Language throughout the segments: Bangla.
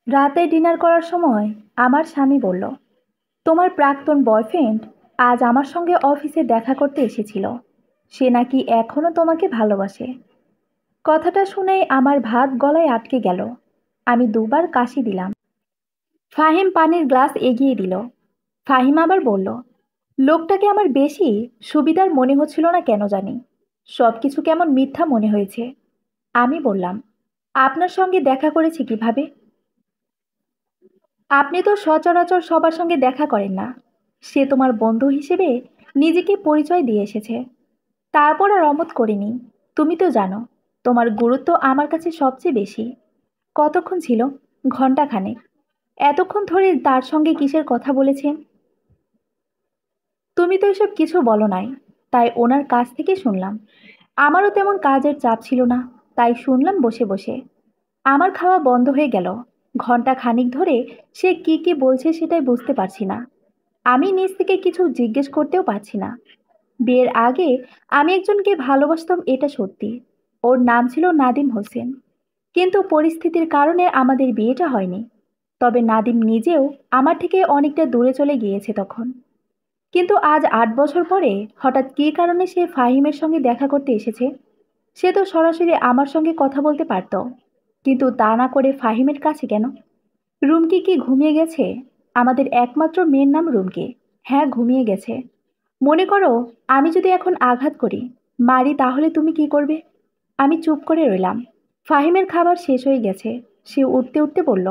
রাতে ডিনার করার সময় আমার স্বামী বলল, তোমার প্রাক্তন বয়ফ্রেন্ড আজ আমার সঙ্গে অফিসে দেখা করতে এসেছিল। সে নাকি এখনো তোমাকে ভালোবাসে। কথাটা শুনেই আমার ভাত গলায় আটকে গেল। আমি দুবার কাশি দিলাম। ফাহিম পানির গ্লাস এগিয়ে দিল। ফাহিম আবার বলল, লোকটাকে আমার বেশি সুবিধার মনে হচ্ছিল না কেন জানি। সবকিছু কেমন মিথ্যা মনে হয়েছে। আমি বললাম, আপনার সঙ্গে দেখা করেছি কিভাবে? আপনি তো সচরাচর সবার সঙ্গে দেখা করেন না। সে তোমার বন্ধু হিসেবে নিজেকে পরিচয় দিয়ে এসেছে। তারপর আর অমত করিনি। তুমি তো জানো, তোমার গুরুত্ব আমার কাছে সবচেয়ে বেশি। কতক্ষণ ছিল? ঘন্টাখানেক। এতক্ষণ ধরে তার সঙ্গে কিসের কথা বলেছেন? তুমি তো এসব কিছু বলো নাই, তাই ওনার কাছ থেকে শুনলাম। আমারও তেমন কাজের চাপ ছিল না, তাই শুনলাম বসে বসে। আমার খাওয়া বন্ধ হয়ে গেল। ঘন্টা খানিক ধরে সে কি কি বলছে সেটাই বুঝতে পারছি না। আমি নিজ থেকে কিছু জিজ্ঞেস করতেও পারছি না। বিয়ের আগে আমি একজনকে ভালোবাসতাম, এটা সত্যি। ওর নাম ছিল নাদিম হোসেন। কিন্তু পরিস্থিতির কারণে আমাদের বিয়েটা হয়নি। তবে নাদিম নিজেও আমার থেকে অনেকটা দূরে চলে গিয়েছে তখন। কিন্তু আজ ৮ বছর পরে হঠাৎ কী কারণে সে ফাহিমের সঙ্গে দেখা করতে এসেছে? সে তো সরাসরি আমার সঙ্গে কথা বলতে পারত, কিন্তু তা না করে ফাহিমের কাছে কেন? রুমকি কি ঘুমিয়ে গেছে? আমাদের একমাত্র মেয়ের নাম রুমকি। হ্যাঁ, ঘুমিয়ে গেছে। মনে করো, আমি যদি এখন আঘাত করি, মারি, তাহলে তুমি কি করবে? আমি চুপ করে রইলাম। ফাহিমের খাবার শেষ হয়ে গেছে। সে উঠতে উঠতে বলল,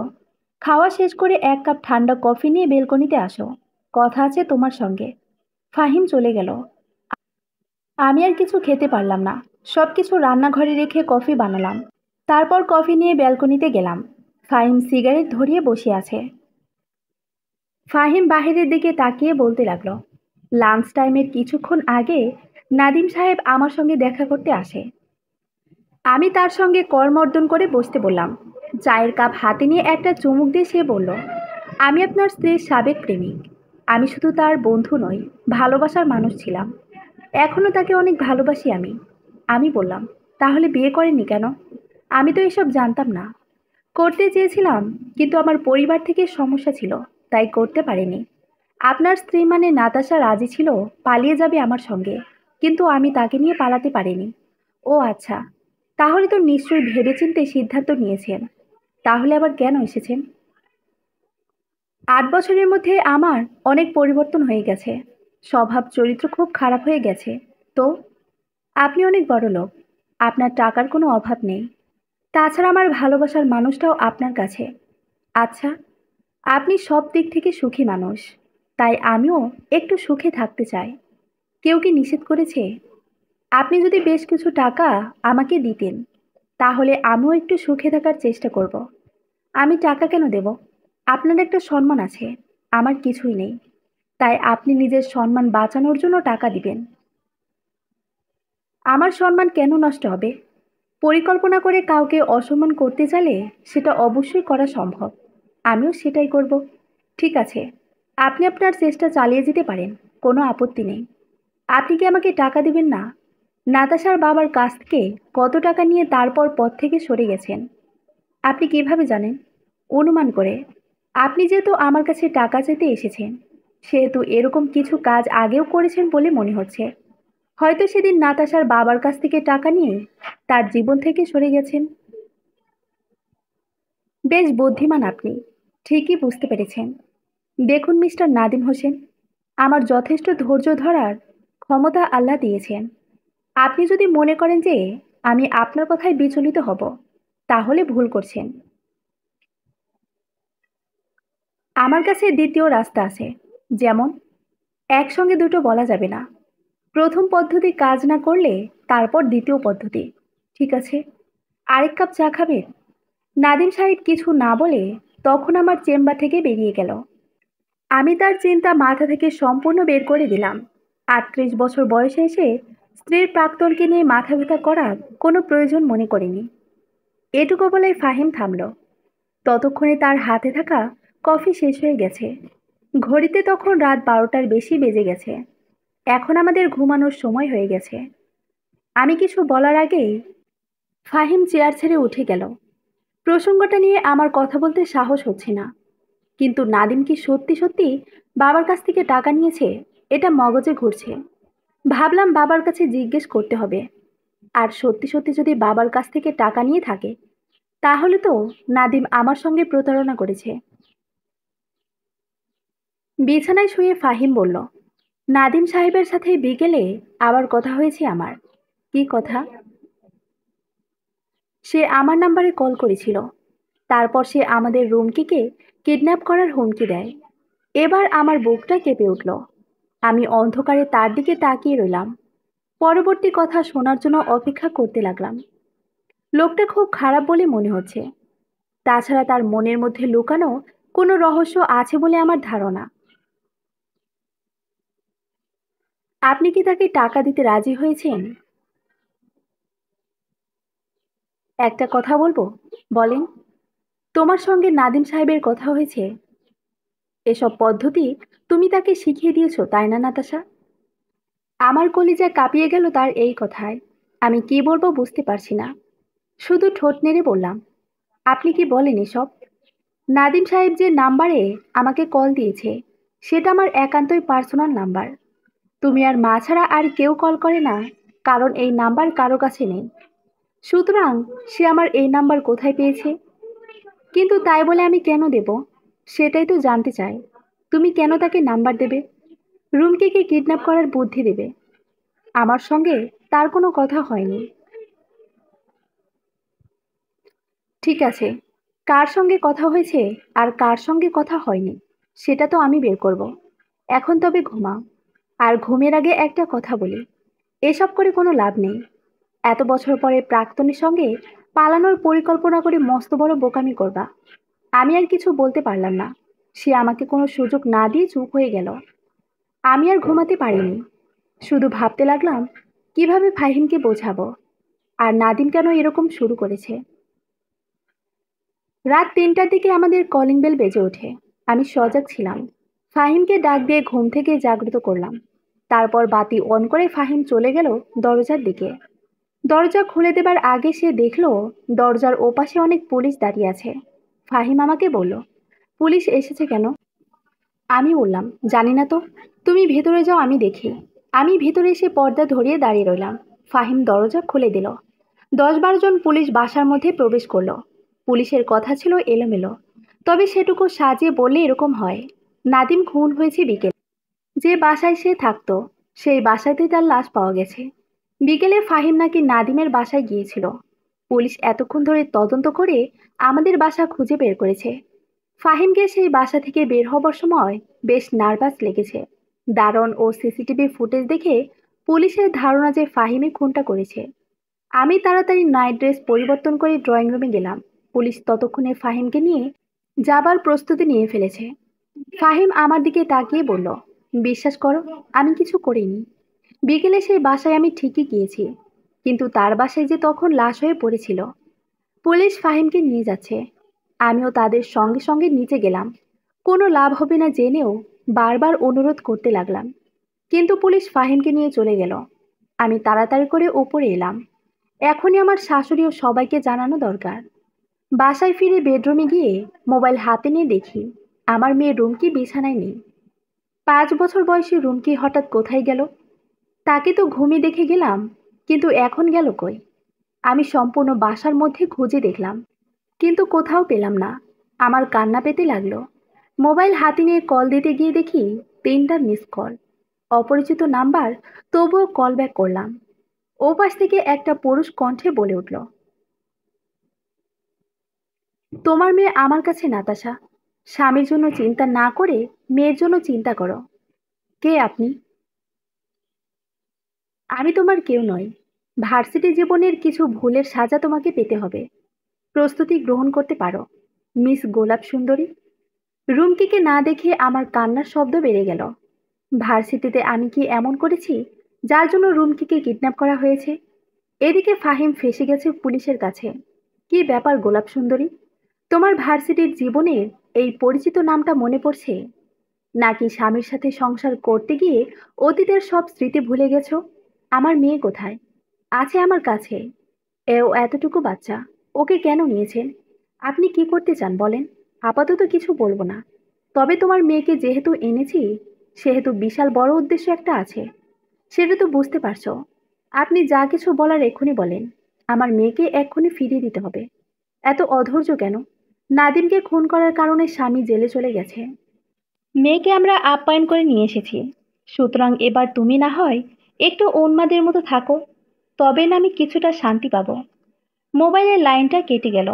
খাওয়া শেষ করে ১ কাপ ঠান্ডা কফি নিয়ে বেলকনিতে আসো। কথা আছে তোমার সঙ্গে। ফাহিম চলে গেল। আমি আর কিছু খেতে পারলাম না। সব কিছু রান্নাঘরে রেখে কফি বানালাম। তারপর কফি নিয়ে ব্যালকনিতে গেলাম। ফাহিম সিগারেট ধরিয়ে বসে আছে। ফাহিম বাহিরের দিকে তাকিয়ে বলতে লাগলো, লাঞ্চ টাইমের কিছুক্ষণ আগে নাদিম সাহেব আমার সঙ্গে দেখা করতে আসে। আমি তার সঙ্গে করমর্দন করে বসতে বললাম। চায়ের কাপ হাতে নিয়ে একটা চুমুক দিয়ে সে বলল, আমি আপনার স্ত্রীর সাবেক প্রেমিক। আমি শুধু তার বন্ধু নই, ভালোবাসার মানুষ ছিলাম। এখনও তাকে অনেক ভালোবাসি আমি। আমি বললাম, তাহলে বিয়ে করেননি কেন? আমি তো এসব জানতাম না। করতে চেয়েছিলাম, কিন্তু আমার পরিবার থেকে সমস্যা ছিল, তাই করতে পারিনি। আপনার স্ত্রী মানে নাতাশা রাজি ছিল পালিয়ে যাবে আমার সঙ্গে, কিন্তু আমি তাকে নিয়ে পালাতে পারিনি। ও আচ্ছা, তাহলে তো নিশ্চয়ই ভেবেচিন্তে সিদ্ধান্ত নিয়েছেন। তাহলে আবার কেন এসেছেন? ৮ বছরের মধ্যে আমার অনেক পরিবর্তন হয়ে গেছে। স্বভাব চরিত্র খুব খারাপ হয়ে গেছে। তো আপনি অনেক বড় লোক, আপনার টাকার কোনো অভাব নেই। তাছাড়া আমার ভালোবাসার মানুষটাও আপনার কাছে। আচ্ছা, আপনি সব দিক থেকে সুখী মানুষ, তাই আমিও একটু সুখে থাকতে চাই। কেউ কি নিষেধ করেছে? আপনি যদি বেশ কিছু টাকা আমাকে দিতেন, তাহলে আমিও একটু সুখে থাকার চেষ্টা করব। আমি টাকা কেন দেব? আপনার একটা সম্মান আছে, আমার কিছুই নেই। তাই আপনি নিজের সম্মান বাঁচানোর জন্য টাকা দিবেন। আমার সম্মান কেন নষ্ট হবে? পরিকল্পনা করে কাউকে অসম্মান করতে চাইলে সেটা অবশ্যই করা সম্ভব। আমিও সেটাই করব। ঠিক আছে, আপনি আপনার চেষ্টা চালিয়ে যেতে পারেন, কোনো আপত্তি নেই। আপনি কি আমাকে টাকা দিবেন না? নাতাশার বাবার কাছ থেকে কত টাকা নিয়ে তারপর পথ থেকে সরে গেছেন? আপনি কিভাবে জানেন? অনুমান করে। আপনি যেহেতু আমার কাছে টাকা চাইতে এসেছেন, সেহেতু এরকম কিছু কাজ আগেও করেছেন বলে মনে হচ্ছে। হয়তো সেদিন নাতাশার বাবার কাছ থেকে টাকা নিয়ে তার জীবন থেকে সরে গেছেন। বেশ বুদ্ধিমান আপনি। ঠিকই বুঝতে পেরেছেন। দেখুন মিস্টার নাদিম হোসেন, আমার যথেষ্ট ধৈর্য ধরার ক্ষমতা আল্লাহ দিয়েছেন। আপনি যদি মনে করেন যে আমি আপনার কথায় বিচলিত হব, তাহলে ভুল করছেন। আমার কাছে দ্বিতীয় রাস্তা আছে। যেমন, একসঙ্গে দুটো বলা যাবে না। প্রথম পদ্ধতি কাজ না করলে তারপর দ্বিতীয় পদ্ধতি। ঠিক আছে, আরেক কাপ চা খাবেন? নাদিম সাহেব কিছু না বলে তখন আমার চেম্বার থেকে বেরিয়ে গেল। আমি তার চিন্তা মাথা থেকে সম্পূর্ণ বের করে দিলাম। ৩৮ বছর বয়সে এসে স্ত্রীর প্রাক্তনকে নিয়ে মাথা ব্যথা করার কোনো প্রয়োজন মনে করিনি। এটুকু বলে ফাহিম থামল। ততক্ষণে তার হাতে থাকা কফি শেষ হয়ে গেছে। ঘড়িতে তখন রাত ১২টার বেশি বেজে গেছে। এখন আমাদের ঘুমানোর সময় হয়ে গেছে। আমি কিছু বলার আগেই ফাহিম চেয়ার ছেড়ে উঠে গেল। প্রসঙ্গটা নিয়ে আমার কথা বলতে সাহস হচ্ছে না, কিন্তু নাদিম কি সত্যি সত্যি বাবার কাছ থেকে টাকা নিয়েছে এটা মগজে ঘুরছে। ভাবলাম বাবার কাছে জিজ্ঞেস করতে হবে। আর সত্যি সত্যি যদি বাবার কাছ থেকে টাকা নিয়ে থাকে, তাহলে তো নাদিম আমার সঙ্গে প্রতারণা করেছে। বিছানায় শুয়ে ফাহিম বলল, নাদিম সাহেবের সাথে বিকেলে আবার কথা হয়েছে আমার। কি কথা? সে আমার নাম্বারে কল করেছিল। তারপর সে আমাদের রুমকিকে কিডন্যাপ করার হুমকি দেয়। এবার আমার বুকটা কেঁপে উঠল। আমি অন্ধকারে তার দিকে তাকিয়ে রইলাম। পরবর্তী কথা শোনার জন্য অপেক্ষা করতে লাগলাম। লোকটা খুব খারাপ বলে মনে হচ্ছে। তাছাড়া তার মনের মধ্যে লুকানো কোনো রহস্য আছে বলে আমার ধারণা। আপনি কি তাকে টাকা দিতে রাজি হয়েছেন? একটা কথা বলবো? বলেন। তোমার সঙ্গে নাদিম সাহেবের কথা হয়েছে? এসব পদ্ধতি তুমি তাকে শিখিয়ে দিয়েছো, তাই না নাতাশা? আমার কলিজা কাঁপিয়ে গেল তার এই কথায়। আমি কি বলবো বুঝতে পারছি না। শুধু ঠোঁট নেড়ে বললাম, আপনি কি বলেন এসব? নাদিম সাহেব যে নাম্বারে আমাকে কল দিয়েছে, সেটা আমার একান্তই পার্সোনাল নাম্বার। তুমি আর মা ছাড়া আর কেউ কল করে না, কারণ এই নাম্বার কারো কাছে নেই। সুতরাং সে আমার এই নাম্বার কোথায় পেয়েছে? কিন্তু তাই বলে আমি কেন দেব, সেটাই তো জানতে চাই। তুমি কেন তাকে নাম্বার দেবে? রুমকিকে কিডন্যাপ করার বুদ্ধি দেবে? আমার সঙ্গে তার কোনো কথা হয়নি। ঠিক আছে, কার সঙ্গে কথা হয়েছে আর কার সঙ্গে কথা হয়নি, সেটা তো আমি বের করব। এখন তবে ঘুমাও। আর ঘুমের আগে একটা কথা বলি, এসব করে কোনো লাভ নেই। এত বছর পরে প্রাক্তনের সঙ্গে পালানোর পরিকল্পনা করে মস্ত বড় বোকামি করবা। আমি আর কিছু বলতে পারলাম না। সে আমাকে কোনো সুযোগ না দিয়ে চুপ হয়ে গেল। আমি আর ঘুমাতে পারিনি। শুধু ভাবতে লাগলাম কিভাবে ফাহিমকে বোঝাবো, আর নাদিম কেন এরকম শুরু করেছে। রাত ৩টার দিকে আমাদের কলিং বেল বেজে ওঠে। আমি সজাগ ছিলাম। ফাহিমকে ডাক দিয়ে ঘুম থেকে জাগ্রত করলাম। তারপর বাতি অন করে ফাহিম চলে গেল দরজার দিকে। দরজা খুলে দেবার আগে সে দেখলো দরজার ওপাশে অনেক পুলিশ দাঁড়িয়ে আছে। ফাহিম আমাকে বলল, পুলিশ এসেছে কেন? আমি বললাম, জানি না তো, তুমি ভেতরে যাও, আমি দেখি। আমি ভেতরে এসে পর্দা ধরিয়ে দাঁড়িয়ে রইলাম। ফাহিম দরজা খুলে দিল। ১০-১২ জন পুলিশ বাসার মধ্যে প্রবেশ করলো। পুলিশের কথা ছিল এলোমেলো, তবে সেটুকু সাজিয়ে বললে এরকম হয়। নাদিম খুন হয়েছে বিকেল। যে বাসায় সে থাকতো, সেই বাসাতেই তার লাশ পাওয়া গেছে। বিকেলে ফাহিম নাকি নাদিমের বাসায় গিয়েছিল। পুলিশ এতক্ষণ ধরে তদন্ত করে আমাদের বাসা খুঁজে বের করেছে। ফাহিমকে সেই বাসা থেকে বের হবার সময় বেশ নার্ভাস লেগেছে। দারোয়ান ও সিসিটিভি ফুটেজ দেখে পুলিশের ধারণা যে ফাহিমই খুনটা করেছে। আমি তাড়াতাড়ি নাইট ড্রেস পরিবর্তন করে ড্রয়িং রুমে গেলাম। পুলিশ ততক্ষণে ফাহিমকে নিয়ে যাবার প্রস্তুতি নিয়ে ফেলেছে। ফাহিম আমার দিকে তাকিয়ে বলল, বিশ্বাস করো, আমি কিছু করিনি। বিকেলে সেই বাসায় আমি ঠিকই গিয়েছি, কিন্তু তার বাসায় যে তখন লাশ হয়ে পড়েছিল। পুলিশ ফাহিমকে নিয়ে যাচ্ছে। আমিও তাদের সঙ্গে সঙ্গে নিচে গেলাম। কোনো লাভ হবে না জেনেও বারবার অনুরোধ করতে লাগলাম, কিন্তু পুলিশ ফাহিমকে নিয়ে চলে গেল। আমি তাড়াতাড়ি করে উপরে এলাম। এখনই আমার শাশুড়ি ও সবাইকে জানানো দরকার। বাসায় ফিরে বেডরুমে গিয়ে মোবাইল হাতে নিয়ে দেখি আমার মেয়ে রুমকি বিছানায় নেই। ৫ বছর বয়সী রুমকি হঠাৎ কোথায় গেল? তাকে তো ঘুমিয়ে দেখে গেলাম, কিন্তু এখন গেল কই? আমি সম্পূর্ণ বাসার মধ্যে খুঁজে দেখলাম, কিন্তু কোথাও পেলাম না। আমার কান্না পেতে লাগলো। মোবাইল হাতে নিয়ে কল দিতে গিয়ে দেখি ৩টা মিস কল, অপরিচিত নাম্বার। তবুও কল ব্যাক করলাম। ওপাশ থেকে একটা পুরুষ কণ্ঠে বলে উঠল, তোমার মেয়ে আমার কাছে নাতাশা। স্বামীর জন্য চিন্তা না করে মেয়ের জন্য চিন্তা করো। কে আপনি? আমি তোমার কেউ নই। ভার্সিটি জীবনের কিছু ভুলের সাজা তোমাকে পেতে হবে। প্রস্তুতি গ্রহণ করতে পারো, মিস গোলাপ সুন্দরী। রুমকিকে না দেখে আমার কান্নার শব্দ বেড়ে গেল। ভার্সিটিতে আমি কি এমন করেছি যার জন্য রুমকিকে কিডন্যাপ করা হয়েছে? এদিকে ফাহিম ফেঁসে গেছে পুলিশের কাছে। কি ব্যাপার গোলাপ সুন্দরী, তোমার ভার্সিটির জীবনের এই পরিচিত নামটা মনে পড়ছে? নাকি স্বামীর সাথে সংসার করতে গিয়ে অতীতের সব স্মৃতি ভুলে গেছো? আমার মেয়ে কোথায়? আছে আমার কাছে। এও এতটুকু বাচ্চা, ওকে কেন নিয়েছেন? আপনি কি করতে চান বলেন? আপাতত কিছু বলবো না। তবে তোমার মেয়েকে যেহেতু এনেছি, সেহেতু বিশাল বড় উদ্দেশ্য একটা আছে। সেটা তো বুঝতে পারছো। আপনি যা কিছু বলার এক্ষুনি বলেন। আমার মেয়েকে এক্ষুনি ফিরিয়ে দিতে হবে। এত অধৈর্য কেন? নাদিমকে খুন করার কারণে স্বামী জেলে চলে গেছে। মেয়েকে আমরা আপ্যায়ন করে নিয়ে এসেছি। সুতরাং এবার তুমি না হয় একটু উন্মাদের মতো থাকো, তবে না আমি কিছুটা শান্তি পাবো। মোবাইলের লাইনটা কেটে গেল।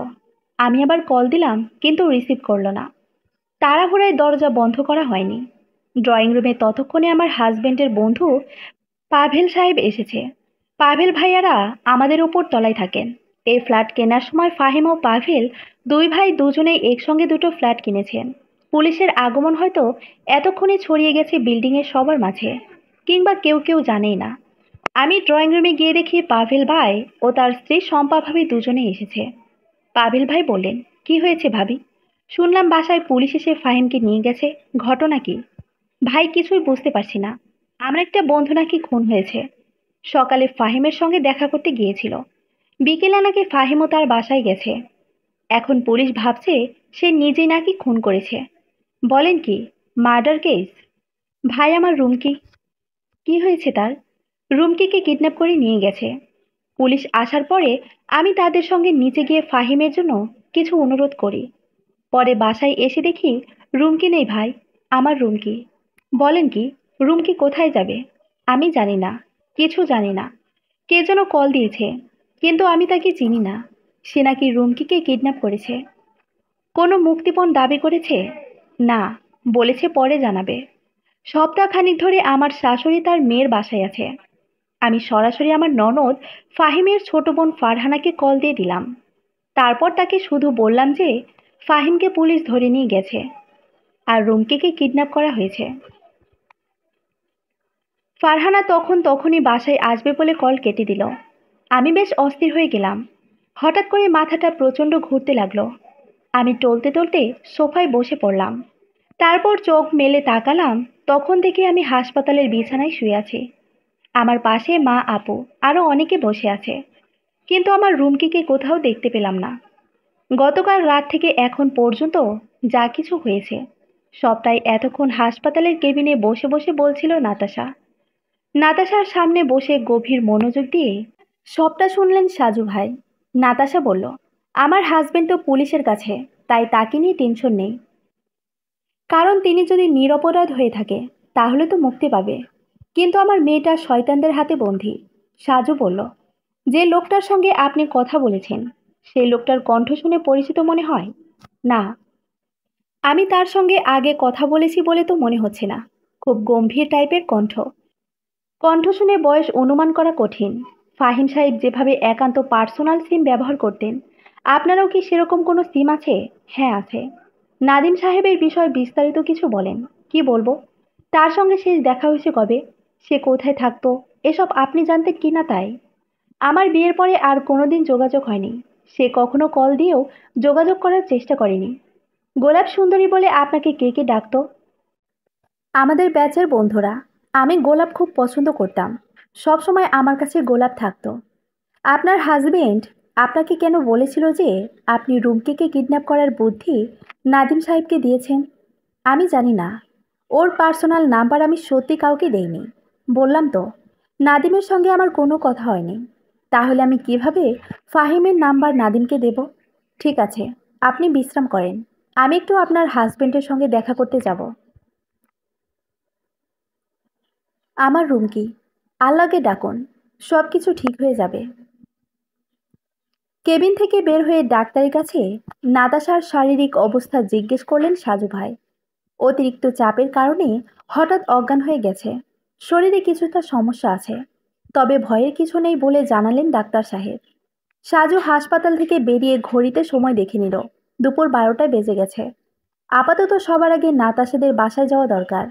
আমি আবার কল দিলাম, কিন্তু রিসিভ করলো না। তাড়াহুড়ায় দরজা বন্ধ করা হয়নি। ড্রয়িং রুমে ততক্ষণে আমার হাজবেন্ডের বন্ধু পাভেল সাহেব এসেছে। পাভেল ভাইয়ারা আমাদের উপর তলায় থাকেন। এই ফ্ল্যাট কেনার সময় ফাহিম ও পাভেল দুই ভাই দুজনেই একসঙ্গে দুটো ফ্ল্যাট কিনেছেন। পুলিশের আগমন হয়তো এতক্ষণে ছড়িয়ে গেছে বিল্ডিংয়ের সবার মাঝে, কিংবা কেউ কেউ জানেই না। আমি ড্রয়িং রুমে গিয়ে দেখি পাভেল ভাই ও তার স্ত্রী শম্পা ভাবি দুজনেই এসেছে। পাভেল ভাই বললেন, কি হয়েছে ভাবি? শুনলাম বাসায় পুলিশ এসে ফাহিমকে নিয়ে গেছে। ঘটনা কি? ভাই, কিছুই বুঝতে পারছি না। আমার একটা বন্ধু নাকি খুন হয়েছে। সকালে ফাহিমের সঙ্গে দেখা করতে গিয়েছিল। বিকেলে নাকি ফাহিমও তার বাসায় গেছে। এখন পুলিশ ভাবছে সে নিজেই নাকি খুন করেছে। বলেন কি? Murder case? ভাই, আমার রুমকি। কি হয়েছে তার? রুমকিকে কিডন্যাপ করে নিয়ে গেছে। পুলিশ আসার পরে আমি তাদের সঙ্গে নিচে গিয়ে ফাহিমের জন্য কিছু অনুরোধ করি। পরে বাসায় এসে দেখি রুমকি নেই ভাই, আমার রুমকি। বলেন কি? রুমকি কোথায় যাবে? আমি জানি না, কিছু জানি না। কে যেন কল দিয়েছে, কিন্তু আমি তাকে চিনি না। সে নাকি রুমকিকে কিডন্যাপ করেছে। কোনো মুক্তিপণ দাবি করেছে? না, বলেছে পরে জানাবে। সপ্তাহখানিক ধরে আমার শাশুড়ি তার মেয়ের বাসায় আছে। আমি সরাসরি আমার ননদ ফাহিমের ছোট বোন ফারহানাকে কল দিয়ে দিলাম। তারপর তাকে শুধু বললাম যে ফাহিমকে পুলিশ ধরে নিয়ে গেছে আর রুমকিকে কিডন্যাপ করা হয়েছে। ফারহানা তখনই বাসায় আসবে বলে কল কেটে দিল। আমি বেশ অস্থির হয়ে গেলাম। হঠাৎ করে মাথাটা প্রচণ্ড ঘুরতে লাগলো। আমি টলতে টলতে সোফায় বসে পড়লাম। তারপর চোখ মেলে তাকালাম, তখন থেকে আমি হাসপাতালের বিছানায় শুয়ে আছি। আমার পাশে মা, আপু আরও অনেকে বসে আছে, কিন্তু আমার রুমকিকে কোথাও দেখতে পেলাম না। গতকাল রাত থেকে এখন পর্যন্ত যা কিছু হয়েছে সবটাই এতক্ষণ হাসপাতালের কেবিনে বসে বসে বলছিল নাতাশা। নাতাশার সামনে বসে গভীর মনোযোগ দিয়ে সবটা শুনলেন সাজু ভাই। নাতাশা বলল, আমার হাজবেন্ড তো পুলিশের কাছে, তাই তাকে নিয়ে টেনশন নেই। কারণ তিনি যদি নিরপরাধ হয়ে থাকে তাহলে তো মুক্তি পাবে। কিন্তু আমার মেয়েটা শয়তানদের হাতে বন্দী। সাজু বলল, যে লোকটার সঙ্গে আপনি কথা বলেছেন সেই লোকটার কণ্ঠ শুনে পরিচিত মনে হয় না। আমি তার সঙ্গে আগে কথা বলেছি বলে তো মনে হচ্ছে না। খুব গম্ভীর টাইপের কণ্ঠ। কণ্ঠ শুনে বয়স অনুমান করা কঠিন। ফাহিম সাহেব যেভাবে একান্ত পার্সোনাল সিম ব্যবহার করতেন, আপনারও কি সেরকম কোনো সিম আছে? হ্যাঁ আছে। নাদিম সাহেবের বিষয়ে বিস্তারিত কিছু বলেন। কি বলবো? তার সঙ্গে শেষ দেখা হয়েছে কবে? সে কোথায় থাকতো? এসব আপনি জানতেন কি না তাই? আমার বিয়ের পরে আর কোনোদিন যোগাযোগ হয়নি। সে কখনো কল দিয়েও যোগাযোগ করার চেষ্টা করেনি। গোলাপ সুন্দরী বলে আপনাকে কে কে ডাকতো? আমাদের ব্যাচের বন্ধুরা। আমি গোলাপ খুব পছন্দ করতাম। সব সময় আমার কাছে গোলাপ থাকতো। আপনার হাজবেন্ড আপনাকে কেন বলেছিল যে আপনি রুমকিকে কিডন্যাপ করার বুদ্ধি নাদিম সাহেবকে দিয়েছেন? আমি জানি না। ওর পার্সোনাল নাম্বার আমি সত্যি কাউকে দেইনি। বললাম তো, নাদিমের সঙ্গে আমার কোনো কথা হয়নি। তাহলে আমি কিভাবে ফাহিমের নাম্বার নাদিমকে দেব? ঠিক আছে, আপনি বিশ্রাম করেন। আমি একটু আপনার হাজবেন্ডের সঙ্গে দেখা করতে যাব। আমার রুমকি, আল্লাহকে ডাকুন, সব কিছু ঠিক হয়ে যাবে। কেবিন থেকে বের হয়ে ডাক্তারের কাছে নাতাশার শারীরিক অবস্থা জিজ্ঞেস করলেন সাজু ভাই। অতিরিক্ত চাপের কারণে হঠাৎ অজ্ঞান হয়ে গেছে। শরীরে কিছুটা সমস্যা আছে, তবে ভয়ের কিছু নেই বলে জানালেন ডাক্তার সাহেব। সাজু হাসপাতাল থেকে বেরিয়ে ঘড়িতে সময় দেখে নিল। দুপুর 12টা বেজে গেছে। আপাতত সবার আগে নাতাশাদের বাসায় যাওয়া দরকার।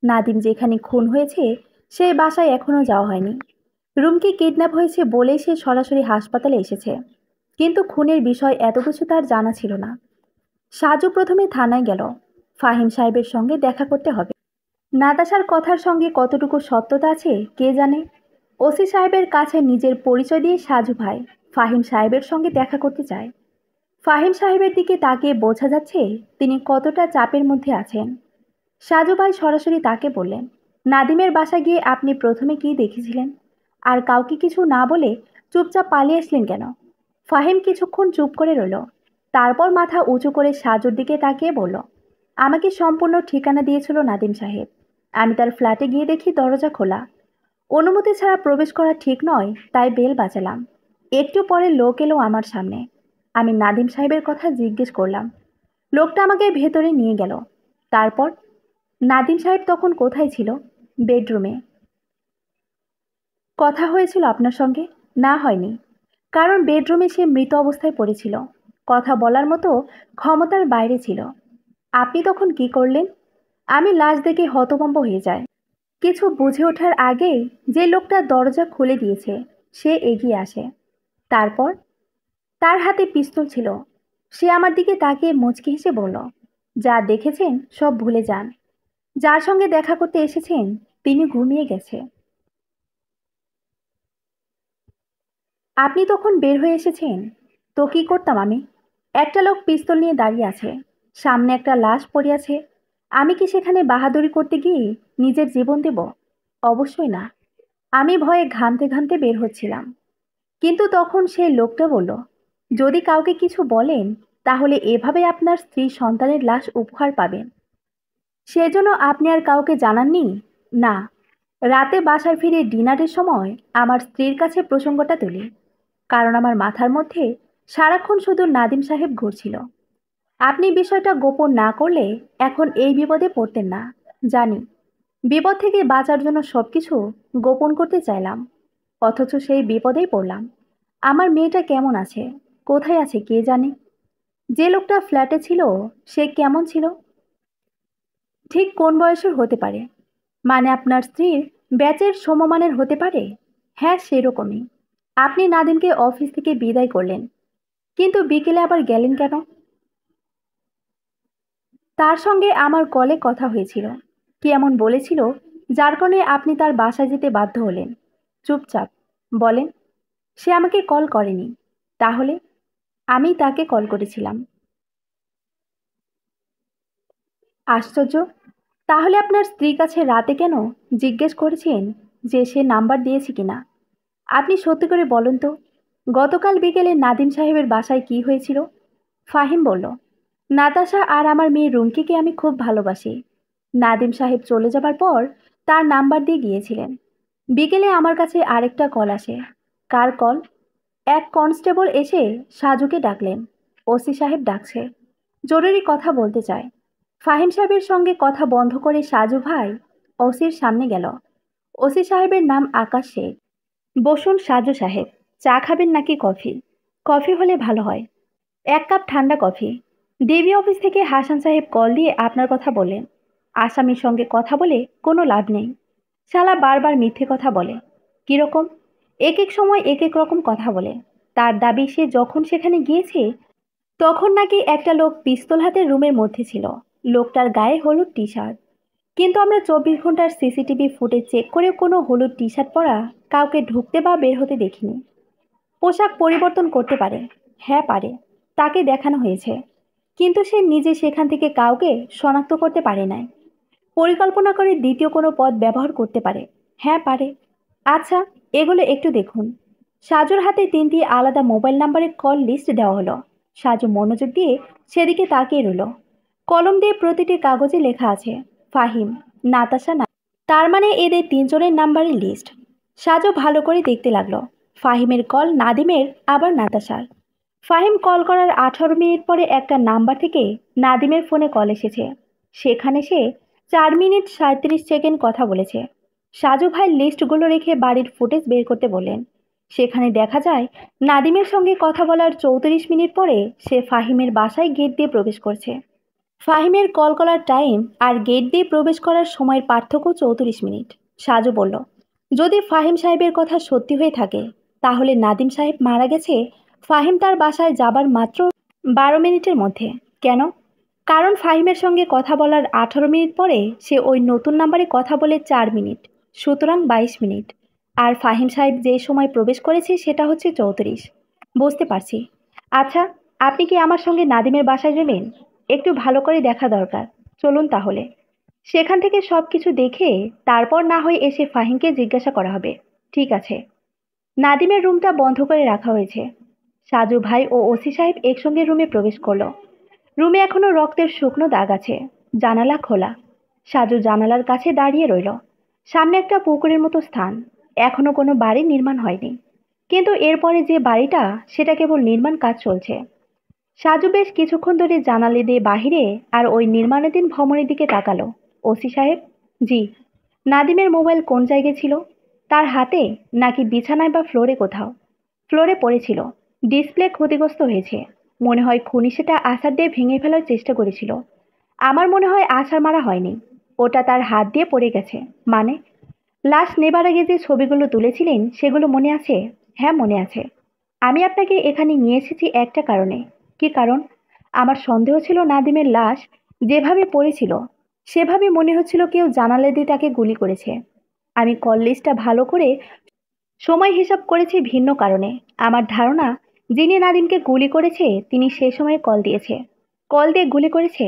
নাদিম যেখানে খুন হয়েছে সেই বাসায় এখনো যাওয়া হয়নি। রুমকি কিডন্যাপ হয়েছে বলেই সে সরাসরি হাসপাতালে এসেছে, কিন্তু খুনের বিষয় এত কিছু তার জানা ছিল না। সাজু প্রথমে থানায় গেল। ফাহিম সাহেবের সঙ্গে দেখা করতে হবে। নাতাশার কথার সঙ্গে কতটুকু সত্যতা আছে কে জানে। ওসি সাহেবের কাছে নিজের পরিচয় দিয়ে সাজু ভাই ফাহিম সাহেবের সঙ্গে দেখা করতে চায়। ফাহিম সাহেবের দিকে তাকিয়ে বোঝা যাচ্ছে তিনি কতটা চাপের মধ্যে আছেন। সাজু ভাই সরাসরি তাকে বললেন, নাদিমের বাসায় গিয়ে আপনি প্রথমে কি দেখেছিলেন? আর কাউকে কিছু না বলে চুপচাপ পালিয়ে আসলেন কেন? ফাহিম কিছুক্ষণ চুপ করে রইল। তারপর মাথা উঁচু করে সাজুর দিকে তাকিয়ে বলল, আমাকে সম্পূর্ণ ঠিকানা দিয়েছিল নাদিম সাহেব। আমি তার ফ্ল্যাটে গিয়ে দেখি দরজা খোলা। অনুমতি ছাড়া প্রবেশ করা ঠিক নয়, তাই বেল বাজালাম। একটু পরে লোক এলো আমার সামনে। আমি নাদিম সাহেবের কথা জিজ্ঞেস করলাম। লোকটা আমাকে ভেতরে নিয়ে গেল। তারপর নাদিম সাহেব তখন কোথায় ছিল? বেডরুমে। কথা হয়েছিল আপনার সঙ্গে? না, হয়নি। কারণ বেডরুমে সে মৃত অবস্থায় পড়েছিল। কথা বলার মতো ক্ষমতার বাইরে ছিল। আপনি তখন কি করলেন? আমি লাশ দেখে হতভম্ব হয়ে যায়। কিছু বুঝে ওঠার আগেই যে লোকটা দরজা খুলে দিয়েছে সে এগিয়ে আসে। তারপর তার হাতে পিস্তল ছিল। সে আমার দিকে তাকিয়ে মুচকি হেসে বলল, যা দেখেছেন সব ভুলে যান। যার সঙ্গে দেখা করতে এসেছেন তিনি ঘুমিয়ে গেছে। আপনি তখন বের হয়ে এসেছেন। তো কি করতাম আমি? একটা লোক পিস্তল নিয়ে দাঁড়িয়ে আছে, সামনে একটা লাশ পড়ে আছে। আমি কি সেখানে বাহাদুরি করতে গিয়ে নিজের জীবন দেব? অবশ্যই না। আমি ভয়ে ঘামতে ঘামতে বের হচ্ছিলাম। কিন্তু তখন সে লোকটা বলল, যদি কাউকে কিছু বলেন তাহলে এভাবে আপনার স্ত্রী সন্তানের লাশ উপহার পাবেন। সেজন্য আপনি আর কাউকে জানাননি? না। রাতে বাসায় ফিরে ডিনারের সময় আমার স্ত্রীর কাছে প্রসঙ্গটা তুলি। কারণ আমার মাথার মধ্যে সারাক্ষণ শুধু নাদিম সাহেব ঘুরছিল। আপনি বিষয়টা গোপন না করলে এখন এই বিপদে পড়তেন না। জানি, বিপদ থেকে বাঁচার জন্য সবকিছু গোপন করতে চাইলাম, অথচ সেই বিপদেই পড়লাম। আমার মেয়েটা কেমন আছে, কোথায় আছে কে জানে। যে লোকটা ফ্ল্যাটে ছিল সে কেমন ছিল? ঠিক কোন বয়সের হতে পারে? মানে আপনার স্ত্রীর ব্যাচের সমমানের হতে পারে? হ্যাঁ, সেরকমই। আপনি নাদিমকে অফিস থেকে বিদায় করলেন, কিন্তু বিকেলে আবার গেলেন কেন? তার সঙ্গে আমার কলে কথা হয়েছিল। কি এমন বলেছিল যার কারণে আপনি তার বাসায় যেতে বাধ্য হলেন? চুপচাপ বলেন। সে আমাকে কল করেনি। তাহলে? আমি তাকে কল করেছিলাম। আশ্চর্য। তাহলে আপনার স্ত্রীর কাছে রাতে কেন জিজ্ঞেস করেছেন যে সে নাম্বার দিয়েছে কিনা? আপনি সত্যি করে বলুন তো, গতকাল বিকেলে নাদিম সাহেবের বাসায় কি হয়েছিল? ফাহিম বলল, নাতাশা আর আমার মেয়ে রুমকিকে আমি খুব ভালোবাসি। নাদিম সাহেব চলে যাবার পর তার নাম্বার দিয়ে গিয়েছিলেন। বিকেলে আমার কাছে আরেকটা কল আসে। কার কল? এক কনস্টেবল এসে সাজুকে ডাকলেন। ওসি সাহেব ডাকছে, জরুরি কথা বলতে চায়। ফাহিম সাহেবের সঙ্গে কথা বন্ধ করে সাজু ভাই ওসির সামনে গেল। ওসি সাহেবের নাম আকাশ শেখ। বসুন সাজু সাহেব, চা খাবেন নাকি কফি? কফি হলে ভালো হয়। এক কাপ ঠান্ডা কফি। ডিবি অফিস থেকে হাসান সাহেব কল দিয়ে আপনার কথা বললেন। আসামির সঙ্গে কথা বলে কোনো লাভ নেই। শালা বারবার মিথ্যে কথা বলে। কিরকম? এক এক সময় এক এক রকম কথা বলে। তার দাবি সে যখন সেখানে গিয়েছে তখন নাকি একটা লোক পিস্তল হাতে রুমের মধ্যে ছিল। লোকটার গায়ে হলুদ টি শার্ট। কিন্তু আমরা 24 ঘন্টার সিসিটিভি ফুটেজ চেক করেও কোনো হলুদ টি শার্ট পরা কাউকে ঢুকতে বা বের হতে দেখিনি। পোশাক পরিবর্তন করতে পারে। হ্যাঁ পারে। তাকে দেখানো হয়েছে। কিন্তু সে নিজে সেখান থেকে কাউকে শনাক্ত করতে পারে নাই। পরিকল্পনা করে দ্বিতীয় কোনো পথ ব্যবহার করতে পারে। হ্যাঁ পারে। আচ্ছা, এগুলো একটু দেখুন। সাজুর হাতে 3টি আলাদা মোবাইল নাম্বারের কল লিস্ট দেওয়া হলো। সাজু মনোযোগ দিয়ে সেদিকে তাকিয়ে রইল। কলম দিয়ে প্রতিটি কাগজে লেখা আছে ফাহিম, নাতাশা না। তার মানে এদের তিনজনের নাম্বারের লিস্ট। সাজু ভালো করে দেখতে লাগলো। ফাহিমের কল নাদিমের, আবার নাতাশার। ফাহিম কল করার 18 মিনিট পরে একটা নাম্বার থেকে নাদিমের ফোনে কল এসেছে। সেখানে সে 4 মিনিট 37 সেকেন্ড কথা বলেছে। সাজু ভাই লিস্টগুলো রেখে বাড়ির ফুটেজ বের করতে বললেন। সেখানে দেখা যায় নাদিমের সঙ্গে কথা বলার 34 মিনিট পরে সে ফাহিমের বাসায় গেট দিয়ে প্রবেশ করছে। ফাহিমের কল করার টাইম আর গেট দিয়ে প্রবেশ করার সময়ের পার্থক্য 34 মিনিট। সাজু বলল, যদি ফাহিম সাহেবের কথা সত্যি হয়ে থাকে তাহলে নাদিম সাহেব মারা গেছে ফাহিম তার বাসায় যাবার মাত্র 12 মিনিটের মধ্যে। কেন? কারণ ফাহিমের সঙ্গে কথা বলার 18 মিনিট পরে সে ওই নতুন নাম্বারে কথা বলে 4 মিনিট, সুতরাং 22 মিনিট। আর ফাহিম সাহেব যে সময় প্রবেশ করেছে সেটা হচ্ছে 34। বুঝতে পারছি। আচ্ছা, আপনি কি আমার সঙ্গে নাদিমের বাসায় যাবেন? একটু ভালো করে দেখা দরকার। চলুন তাহলে। সেখান থেকে সবকিছু দেখে তারপর না হয় এসে ফাহিমকে জিজ্ঞাসা করা হবে। ঠিক আছে। নাদিমের রুমটা বন্ধ করে রাখা হয়েছে। সাজু ভাই ও ওসি সাহেব একসঙ্গে রুমে প্রবেশ করলো। রুমে এখনো রক্তের শুকনো দাগ আছে। জানালা খোলা। সাজু জানালার কাছে দাঁড়িয়ে রইল। সামনে একটা পুকুরের মতো স্থান। এখনো কোনো বাড়ি নির্মাণ হয়নি। কিন্তু এরপরে যে বাড়িটা, সেটা কেবল নির্মাণ কাজ চলছে। সাজু বেশ কিছুক্ষণ ধরে জানালা দিয়ে বাহিরে আর ওই নির্মাণাধীন ভবনের দিকে তাকালো। ওসি সাহেব? জি। নাদিমের মোবাইল কোন জায়গায় ছিল? তার হাতে, নাকি বিছানায় বা ফ্লোরে কোথাও? ফ্লোরে পড়েছিল। ডিসপ্লে ক্ষতিগ্রস্ত হয়েছে। মনে হয় খুনি সেটা আছাড় দিয়ে ভেঙে ফেলার চেষ্টা করেছিল। আমার মনে হয় আছাড় মারা হয়নি। ওটা তার হাত দিয়ে পড়ে গেছে। মানে? লাশ নেবার আগে যে ছবিগুলো তুলেছিলেন সেগুলো মনে আছে? হ্যাঁ, মনে আছে। আমি আপনাকে এখানে নিয়ে এসেছি একটা কারণে। কি কারণ? আমার সন্দেহ ছিল নাদিমের লাশ যেভাবে পড়েছিল সেভাবে মনে হচ্ছিল কেউ জানালা দিয়ে তাকে গুলি করেছে। আমি কল লিস্টটা ভালো করে সময় হিসাব করেছি ভিন্ন কারণে। আমার ধারণা, যিনি নাদিমকে গুলি করেছে তিনি সে সময়ে কল দিয়েছে। কল দিয়ে গুলি করেছে।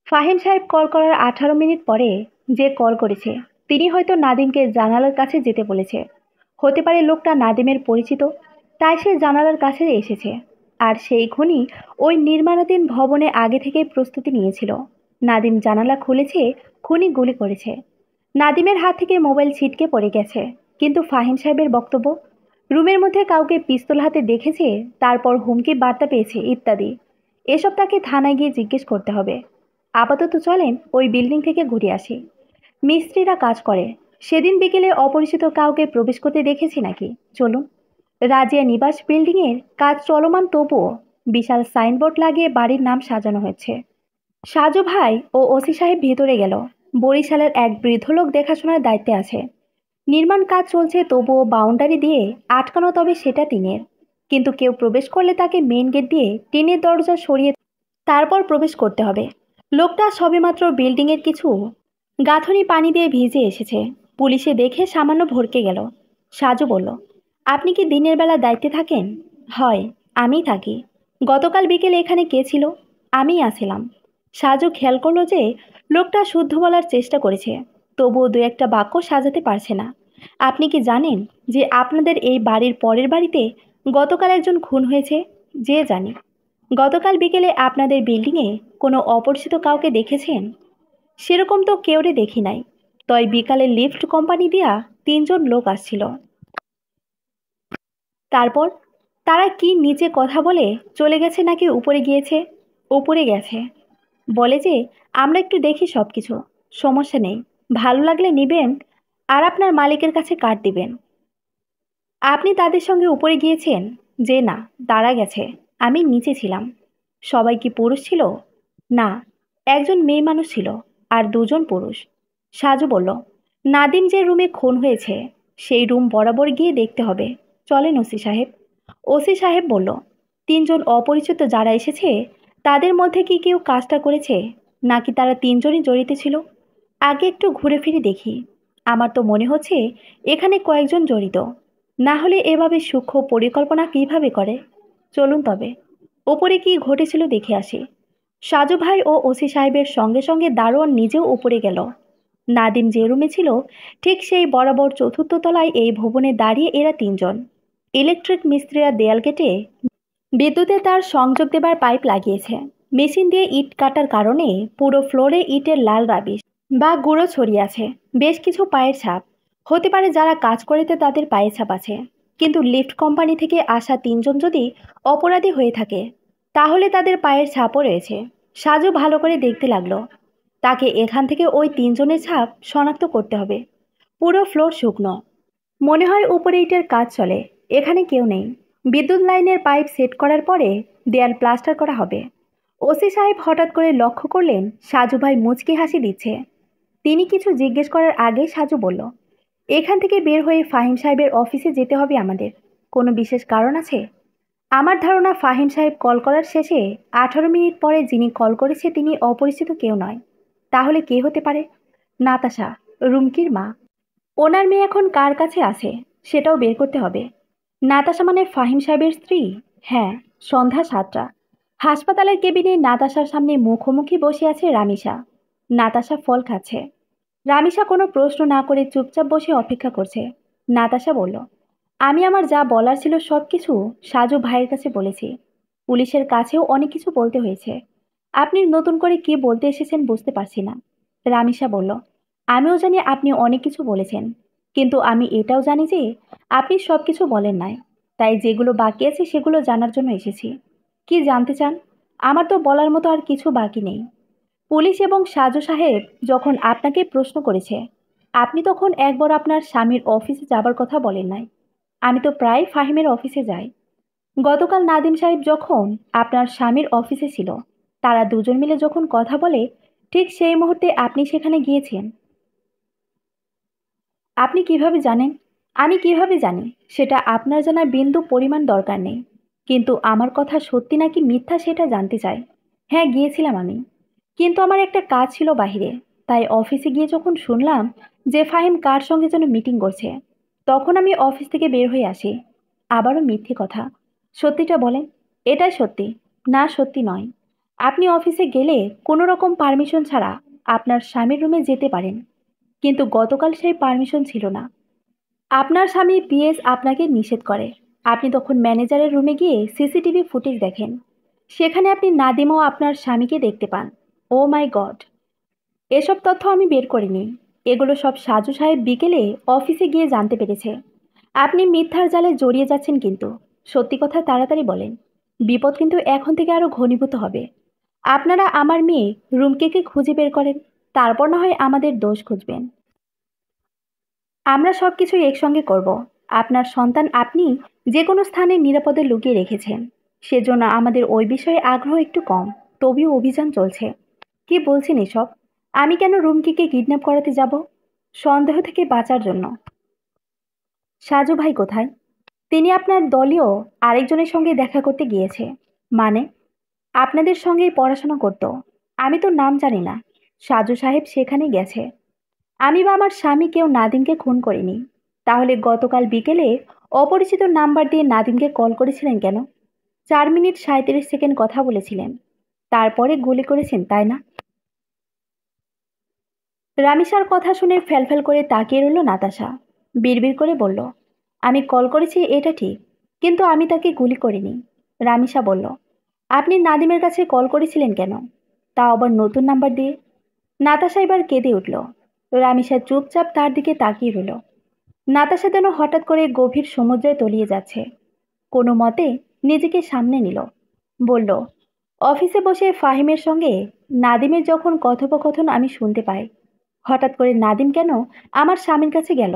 ফাহিম সাহেব কল করার 18 মিনিট পরে যে কল করেছে তিনি হয়তো নাদিমকে জানালার কাছে যেতে বলেছে। হতে পারে লোকটা নাদিমের পরিচিত, তাই সে জানালার কাছে এসেছে। আর সেই খুনি ওই নির্মাণাধীন ভবনে আগে থেকেই প্রস্তুতি নিয়েছিল। নাদিম জানালা খুলেছে, খুনি গুলি করেছে। নাদিমের হাত থেকে মোবাইল ছিটকে পড়ে গেছে। কিন্তু ফাহিম সাহেবের বক্তব্য, রুমের মধ্যে কাউকে পিস্তল হাতে দেখেছে, তারপর হুমকি বার্তা পেয়েছে ইত্যাদি। এসব তাকে থানায় গিয়ে জিজ্ঞেস করতে হবে। আপাতত চলেন ওই বিল্ডিং থেকে ঘুরে আসি। মিস্ত্রিরা কাজ করে। সেদিন বিকেলে অপরিচিত কাউকে প্রবেশ করতে দেখেছি নাকি? চলুন। রাজিয়া নিবাস বিল্ডিংয়ের কাজ চলমান, তবুও বিশাল সাইনবোর্ড লাগিয়ে বাড়ির নাম সাজানো হয়েছে। সাজু ভাই ও ওসি সাহেব ভেতরে গেল। বরিশালের এক বৃদ্ধ লোক দেখাশোনার দায়িত্বে আছে। নির্মাণ কাজ চলছে, তবুও বাউন্ডারি দিয়ে আটকানো, তবে সেটা টিনের। কিন্তু কেউ প্রবেশ করলে তাকে মেইন গেট দিয়ে টিনের দরজা সরিয়ে তারপর প্রবেশ করতে হবে। লোকটা সবেমাত্র বিল্ডিংয়ের কিছু গাঁথনি পানি দিয়ে ভিজে এসেছে। পুলিশে দেখে সামান্য ভড়কে গেল। সাজু বলল, আপনি কি দিনের বেলা দায়িত্বে থাকেন? হয়, আমি থাকি। গতকাল বিকেলে এখানে কে ছিল? আমিই আছিলাম। সাজু খেয়াল করলো যে লোকটা শুদ্ধ বলার চেষ্টা করেছে, তবুও দু একটা বাক্য সাজাতে পারছে না। আপনি কি জানেন যে আপনাদের এই বাড়ির পরের বাড়িতে গতকাল একজন খুন হয়েছে? যে জানি। গতকাল বিকেলে আপনাদের বিল্ডিংয়ে কোনো অপরিচিত কাউকে দেখেছেন? সেরকম তো কেউরে দেখি নাই। তয় বিকালে লিফট কোম্পানি দিয়া 3জন লোক আসছিল। তারপর তারা কি নিচে কথা বলে চলে গেছে নাকি উপরে গিয়েছে? উপরে গেছে। বলে যে আমরা একটু দেখি সব কিছু। সমস্যা নেই, ভালো লাগলে নিবেন আর আপনার মালিকের কাছে কার্ড দিবেন। আপনি তাদের সঙ্গে উপরে গিয়েছেন? যে না, তারা গেছে, আমি নিচে ছিলাম। সবাই কি পুরুষ ছিল? না, একজন মেয়ে মানুষ ছিল আর 2জন পুরুষ। সাজু বলল, নাদিম যে রুমে খুন হয়েছে সেই রুম বরাবর গিয়ে দেখতে হবে। চলেন ওসি সাহেব। ওসি সাহেব বলল, 3জন অপরিচিত যারা এসেছে তাদের মধ্যে কি কেউ কাজটা করেছে, নাকি তারা 3জনই জড়িত ছিল? আগে একটু ঘুরে ফিরে দেখি। আমার তো মনে হচ্ছে এখানে কয়েকজন জড়িত। না হলে এভাবে সূক্ষ্ম পরিকল্পনা কিভাবে করে? চলুন তবে ওপরে কি ঘটেছিল দেখে আসি। সাজু ভাই ও ওসি সাহেবের সঙ্গে সঙ্গে দারোয়ান নিজেও উপরে গেল। নাদিম যে রুমে ছিল ঠিক সেই বরাবর 4র্থ তলায় এই ভবনে দাঁড়িয়ে এরা 3জন। ইলেকট্রিক মিস্ত্রিরা দেয়াল কেটে বিদ্যুতে তার সংযোগ দেবার পাইপ লাগিয়েছে। মেশিন দিয়ে ইট কাটার কারণে পুরো ফ্লোরে ইটের লাল রাবিশ বা গুঁড়ো ছড়িয়ে আছে। বেশ কিছু পায়ের ছাপ। হতে পারে যারা কাজ করেতে তাদের পায়ের ছাপ আছে। কিন্তু লিফট কোম্পানি থেকে আসা 3জন যদি অপরাধী হয়ে থাকে, তাহলে তাদের পায়ের ছাপও রয়েছে। সাজু ভালো করে দেখতে লাগলো। তাকে এখান থেকে ওই 3জনের ছাপ শনাক্ত করতে হবে। পুরো ফ্লোর শুকনো। মনে হয় উপরে ইটের কাজ চলে। এখানে কেউ নেই। বিদ্যুৎ লাইনের পাইপ সেট করার পরে দেয়াল প্লাস্টার করা হবে। ওসি সাহেব হঠাৎ করে লক্ষ্য করলেন সাজু ভাই মুচকি হাসি দিচ্ছে। তিনি কিছু জিজ্ঞেস করার আগে সাজু বলল, এখান থেকে বের হয়ে ফাহিম সাহেবের অফিসে যেতে হবে আমাদের। কোনো বিশেষ কারণ আছে? আমার ধারণা ফাহিম সাহেব কল করার শেষে 18 মিনিট পরে যিনি কল করেছে তিনি অপরিচিত কেউ নয়। তাহলে কে হতে পারে? নাতাশা, রুমকির মা। ওনার মেয়ে এখন কার কাছে আছে সেটাও বের করতে হবে। নাতাশা মানে ফাহিম সাহেবের স্ত্রী? হ্যাঁ, সন্ধ্যা 7টা। হাসপাতালের কেবিনে নাতাশার সামনে মুখোমুখি বসে আছে রামিসা। নাতাশা ফল খাচ্ছে। রামিসা কোনো প্রশ্ন না করে চুপচাপ বসে অপেক্ষা করছে। নাতাশা বলল, আমি আমার যা বলার ছিল সব কিছু সাজু ভাইয়ের কাছে বলেছি। পুলিশের কাছেও অনেক কিছু বলতে হয়েছে। আপনি নতুন করে কি বলতে এসেছেন বুঝতে পারছি না। রামিসা বলল, আমিও জানি আপনি অনেক কিছু বলেছেন, কিন্তু আমি এটাও জানি যে আপনি সব কিছু বলেন নাই। তাই যেগুলো বাকি আছে সেগুলো জানার জন্য এসেছি। কি জানতে চান? আমার তো বলার মতো আর কিছু বাকি নেই। পুলিশ এবং সাজু সাহেব যখন আপনাকে প্রশ্ন করেছে, আপনি তখন একবার আপনার স্বামীর অফিসে যাবার কথা বলেন নাই। আমি তো প্রায় ফাহিমের অফিসে যাই। গতকাল নাদিম সাহেব যখন আপনার স্বামীর অফিসে ছিল, তারা দুজন মিলে যখন কথা বলে, ঠিক সেই মুহূর্তে আপনি সেখানে গিয়েছেন। আপনি কিভাবে জানেন? আমি কিভাবে জানি সেটা আপনার জানার বিন্দু পরিমাণ দরকার নেই। কিন্তু আমার কথা সত্যি নাকি মিথ্যা সেটা জানতে চাই। হ্যাঁ, গিয়েছিলাম আমি। কিন্তু আমার একটা কাজ ছিল বাহিরে। তাই অফিসে গিয়ে যখন শুনলাম যে ফাহিম কার সঙ্গে যেন মিটিং করছে, তখন আমি অফিস থেকে বের হয়ে আসি। আবারও মিথ্যে কথা। সত্যিটা বলেন। এটাই সত্যি। না, সত্যি নয়। আপনি অফিসে গেলে কোনো রকম পারমিশন ছাড়া আপনার স্বামীর রুমে যেতে পারেন, কিন্তু গতকাল সেই পারমিশন ছিল না। আপনার স্বামী পিএস আপনাকে নিষেধ করে। আপনি তখন ম্যানেজারের রুমে গিয়ে সিসিটিভি ফুটেজ দেখেন। সেখানে আপনি নাদিম ও আপনার স্বামীকে দেখতে পান। ও মাই গড! এসব তথ্য আমি বের করিনি। এগুলো সব সাজু সাহেব বিকেলে অফিসে গিয়ে জানতে পেরেছে। আপনি মিথ্যার জালে জড়িয়ে যাচ্ছেন, কিন্তু সত্যি কথা তাড়াতাড়ি বলেন। বিপদ কিন্তু এখন থেকে আরো ঘনীভূত হবে। আপনারা আমার মেয়ে রুমকেকে খুঁজে বের করেন, তারপর না হয় আমাদের দোষ খুঁজবেন। আমরা সবকিছু একসঙ্গে করব। আপনার সন্তান আপনি যে কোনো স্থানে নিরাপদে লুকিয়ে রেখেছেন। সেজন্য আমাদের ওই বিষয়ে আগ্রহ একটু কম। তবেও অভিযান চলছে। কি বলছেন এসব? আমি কেন রুমকিকে কিডন্যাপ করাতে যাব? সন্দেহ থেকে বাঁচার জন্য। সাজু ভাই কোথায়? তিনি আপনার দলীয় আরেকজনের সঙ্গে দেখা করতে গিয়েছে। মানে? আপনাদের সঙ্গেই পড়াশোনা করত। আমি তো নাম জানি না। সাজু সাহেব সেখানে গেছে। আমি বা আমার স্বামী কেউ নাদিমকে খুন করিনি। তাহলে গতকাল বিকেলে অপরিচিত নাম্বার দিয়ে নাদিমকে কল করেছিলেন কেন? 4 মিনিট 37 সেকেন্ড কথা বলেছিলেন। তারপরে গুলি করেছেন, তাই না? রামিসার কথা শুনে ফ্যালফ্যাল করে তাকিয়ে রইল নাতাশা। বিড়বিড় করে বলল, আমি কল করেছি এটা ঠিক, কিন্তু আমি তাকে গুলি করিনি। রামিসা বলল, আপনি নাদিমের কাছে কল করেছিলেন কেন? তাও আবার নতুন নাম্বার দিয়ে। নাতাশা এবার কেঁদে উঠল। রামিসা চুপচাপ তার দিকে তাকিয়ে রইল। নাতাশা যেন হঠাৎ করে গভীর সমুদ্রে তলিয়ে যাচ্ছে। কোনো মতে নিজেকে সামনে নিল। বলল, অফিসে বসে ফাহিমের সঙ্গে নাদিমের যখন কথোপকথন আমি শুনতে পাই, হঠাৎ করে নাদিম কেন আমার স্বামীর কাছে গেল?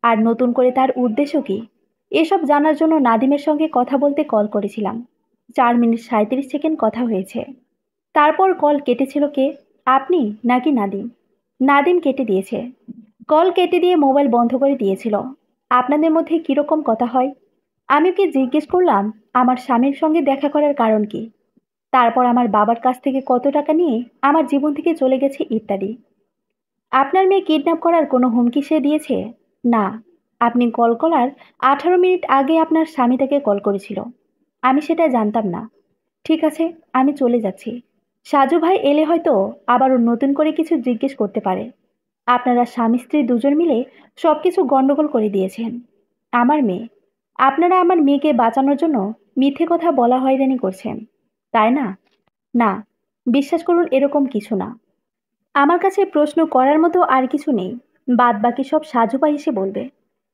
আর নতুন করে তার উদ্দেশ্য কি? এসব জানার জন্য নাদিমের সঙ্গে কথা বলতে কল করেছিলাম। 4 মিনিট 37 সেকেন্ড কথা হয়েছে। তারপর কল কেটেছিল কে? আপনি নাকি নাদিম? নাদিম কেটে দিয়েছে। কল কেটে দিয়ে মোবাইল বন্ধ করে দিয়েছিল। আপনাদের মধ্যে কিরকম কথা হয়? আমি ওকে জিজ্ঞেস করলাম আমার স্বামীর সঙ্গে দেখা করার কারণ কি, তারপর আমার বাবার কাছ থেকে কত টাকা নিয়ে আমার জীবন থেকে চলে গেছে ইত্যাদি। আপনার মেয়ে কিডন্যাপ করার কোনো হুমকি সে দিয়েছে? না। আপনি কল করার 18 মিনিট আগে আপনার স্বামী তাকে কল করেছিল। আমি সেটা জানতাম না। ঠিক আছে, আমি চলে যাচ্ছি। সাজু ভাই এলে হয়তো আবারও নতুন করে কিছু জিজ্ঞেস করতে পারে। আপনারা স্বামী স্ত্রী দুজন মিলে সবকিছু গন্ডগোল করে দিয়েছেন। আমার মেয়ে, আপনারা আমার মেয়েকে বাঁচানোর জন্য মিথ্যে কথা বলা হয়রানি করছেন, তাই না? না, বিশ্বাস করুন, এরকম কিছু না। আমার কাছে প্রশ্ন করার মতো আর কিছু নেই। বাদ বাকি সব সাজুপা এসে বলবে।